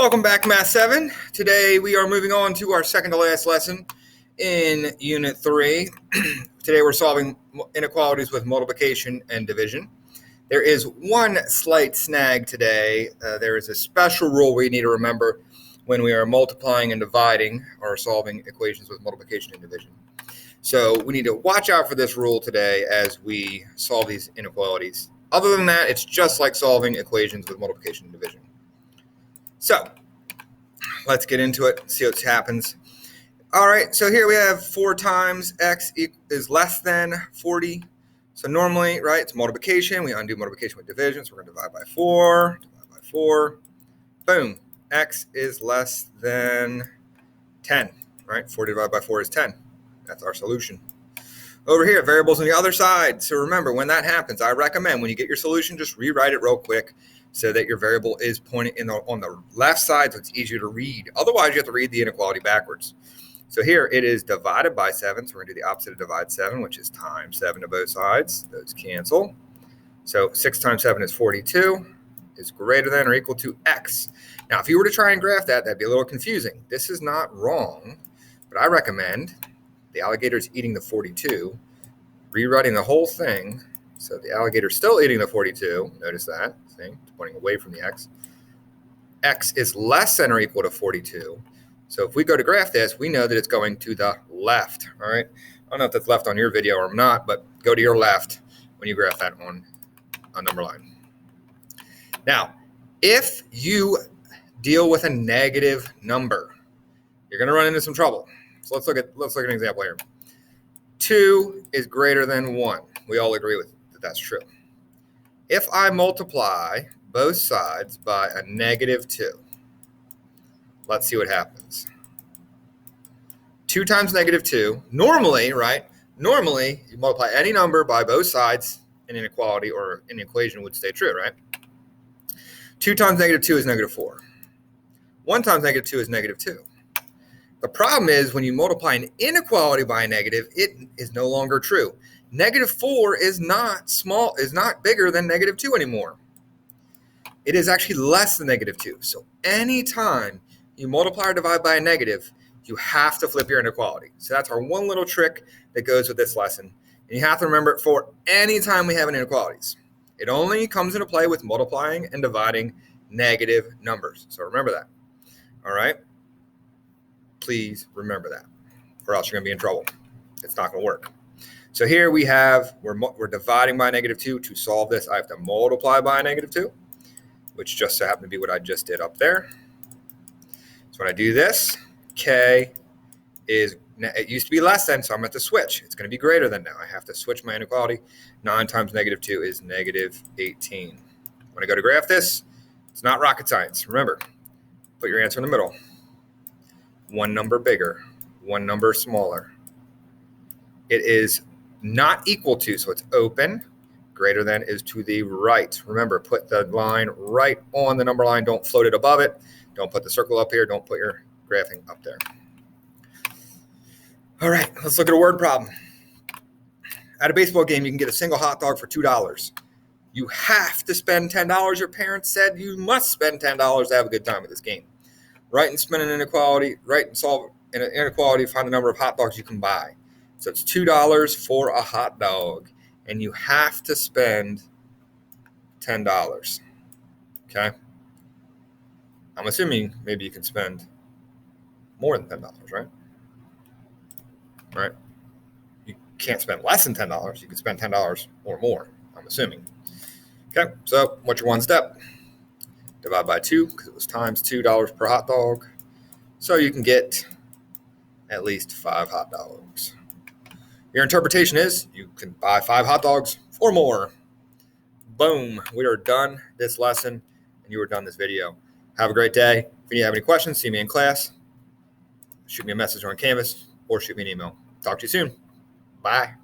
Welcome back, Math 7. Today we are moving on to our second to last lesson in Unit 3. Today we're solving inequalities with multiplication and division. There is one slight snag today. There is a special rule we need to remember when we are multiplying and dividing or solving equations with multiplication and division. So we need to watch out for this rule today as we solve these inequalities. Other than that, it's just like solving equations with multiplication and division. So let's get into it, see what happens. All right, so here we have 4 times x is less than 40. So normally, right, it's multiplication. We undo multiplication with division. So we're going to divide by 4, Boom, x is less than 10, right? 40 divided by 4 is 10. That's our solution. Over here, variables on the other side. So remember, when that happens, I recommend when you get your solution, just rewrite it real quick so that your variable is pointing on the left side so it's easier to read. Otherwise, you have to read the inequality backwards. So here it is divided by 7. So we're going to do the opposite of divide 7, which is times 7 to both sides. Those cancel. So 6 times 7 is 42. Is greater than or equal to x. Now, if you were to try and graph that, that'd be a little confusing. This is not wrong, but I recommend the alligator is eating the 42, rewriting the whole thing. So the alligator's still eating the 42. Notice that. See, it's pointing away from the x. X is less than or equal to 42. So if we go to graph this, we know that it's going to the left. All right. I don't know if that's left on your video or not, but go to your left when you graph that on a number line. Now, if you deal with a negative number, you're going to run into some trouble. So let's look at an example here. 2 is greater than 1. We all agree with that that's true. If I multiply both sides by a negative 2, let's see what happens. 2 times negative 2, normally, right? Normally, you multiply any number by both sides, an inequality or an equation would stay true, right? 2 times negative 2 is negative 4. 1 times negative 2 is negative 2. The problem is when you multiply an inequality by a negative, it is no longer true. Negative 4 is not bigger than negative 2 anymore. It is actually less than negative 2. So anytime you multiply or divide by a negative, you have to flip your inequality. So that's our one little trick that goes with this lesson. And you have to remember it for any time we have inequalities. It only comes into play with multiplying and dividing negative numbers. So remember that. All right? Please remember that, or else you're going to be in trouble. It's not going to work. So here we have, we're dividing by negative 2. To solve this, I have to multiply by a negative 2, which just so happened to be what I just did up there. So when I do this, k is, it used to be less than, so I'm going to have to switch. It's going to be greater than now. I have to switch my inequality. 9 times negative 2 is negative 18. When I go to graph this, it's not rocket science. Remember, put your answer in the middle. One number bigger, one number smaller. It is not equal to, so it's open. Greater than is to the right. Remember, put the line right on the number line. Don't float it above it. Don't put the circle up here. Don't put your graphing up there. All right, let's look at a word problem. At a baseball game, you can get a single hot dog for $2. You have to spend $10. Your parents said you must spend $10 to have a good time at this game. Write and spend an inequality, write and solve an inequality, find the number of hot dogs you can buy. So it's $2 for a hot dog, and you have to spend $10. Okay? I'm assuming maybe you can spend more than $10, right? Right? You can't spend less than $10. You can spend $10 or more, I'm assuming. Okay, so what's your one step? Divide by 2, because it was times $2 per hot dog. So you can get at least 5 hot dogs. Your interpretation is you can buy 5 hot dogs or more. Boom, we are done this lesson, and you are done this video. Have a great day. If you have any questions, see me in class. Shoot me a message on Canvas or shoot me an email. Talk to you soon. Bye.